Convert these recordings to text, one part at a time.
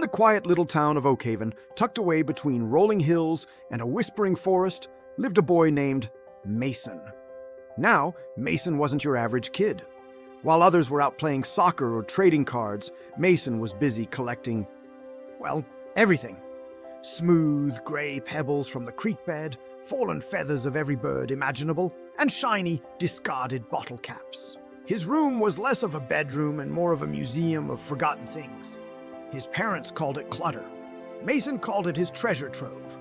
the quiet little town of Oakhaven, tucked away between rolling hills and a whispering forest, lived a boy named Mason. Now, Mason wasn't your average kid. While others were out playing soccer or trading cards, Mason was busy collecting, well, everything. Smooth, gray pebbles from the creek bed, fallen feathers of every bird imaginable, and shiny, discarded bottle caps. His room was less of a bedroom and more of a museum of forgotten things. His parents called it clutter. Mason called it his treasure trove.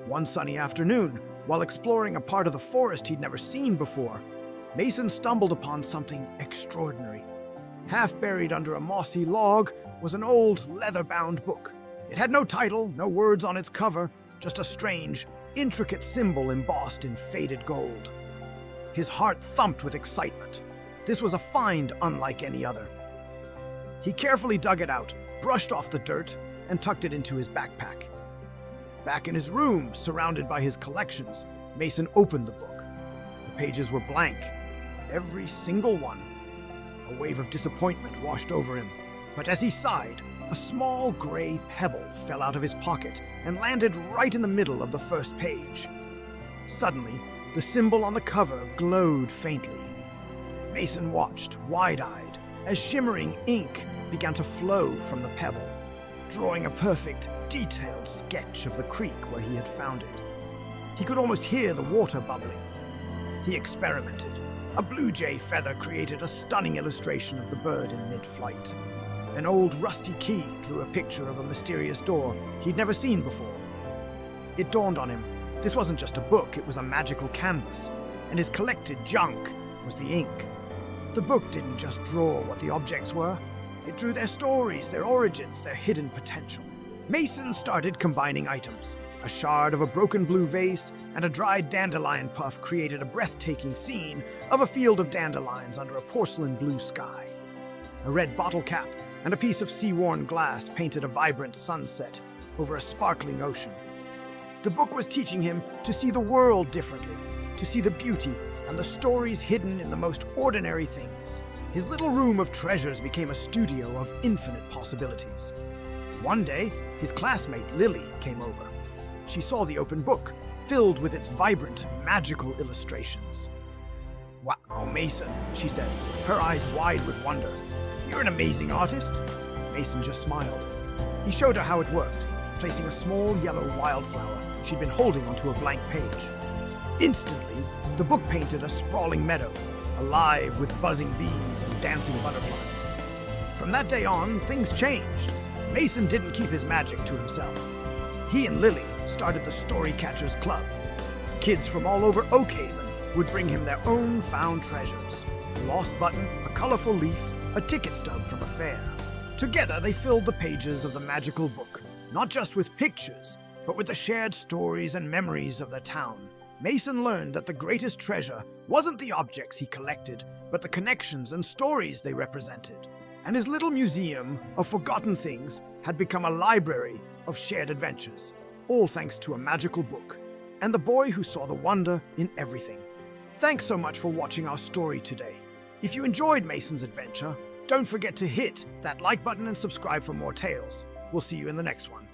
One sunny afternoon, while exploring a part of the forest he'd never seen before, Mason stumbled upon something extraordinary. Half buried under a mossy log was an old, leather-bound book. It had no title, no words on its cover, just a strange, intricate symbol embossed in faded gold. His heart thumped with excitement. This was a find unlike any other. He carefully dug it out, brushed off the dirt, and tucked it into his backpack. Back in his room, surrounded by his collections, Mason opened the book. The pages were blank, every single one. A wave of disappointment washed over him, but as he sighed, a small gray pebble fell out of his pocket and landed right in the middle of the first page. Suddenly, the symbol on the cover glowed faintly. Mason watched, wide-eyed, as shimmering ink began to flow from the pebble, drawing a perfect, detailed sketch of the creek where he had found it. He could almost hear the water bubbling. He experimented. A blue jay feather created a stunning illustration of the bird in mid-flight. An old rusty key drew a picture of a mysterious door he'd never seen before. It dawned on him, this wasn't just a book, it was a magical canvas, and his collected junk was the ink. The book didn't just draw what the objects were, it drew their stories, their origins, their hidden potential. Mason started combining items. A shard of a broken blue vase and a dried dandelion puff created a breathtaking scene of a field of dandelions under a porcelain blue sky. A red bottle cap and a piece of sea-worn glass painted a vibrant sunset over a sparkling ocean. The book was teaching him to see the world differently, to see the beauty and the stories hidden in the most ordinary things. His little room of treasures became a studio of infinite possibilities. One day, his classmate Lily came over. She saw the open book, filled with its vibrant, magical illustrations. "Wow, Mason," she said, her eyes wide with wonder. "You're an amazing artist." Mason just smiled. He showed her how it worked, placing a small yellow wildflower she'd been holding onto a blank page. Instantly, the book painted a sprawling meadow, alive with buzzing bees and dancing butterflies. From that day on, things changed. Mason didn't keep his magic to himself. He and Lily started the Story Catchers Club. Kids from all over Oakhaven would bring him their own found treasures. A lost button, a colorful leaf, a ticket stub from a fair. Together they filled the pages of the magical book, not just with pictures, but with the shared stories and memories of the town. Mason learned that the greatest treasure wasn't the objects he collected, but the connections and stories they represented. And his little museum of forgotten things had become a library of shared adventures, all thanks to a magical book, and the boy who saw the wonder in everything. Thanks so much for watching our story today. If you enjoyed Mason's adventure, don't forget to hit that like button and subscribe for more tales. We'll see you in the next one.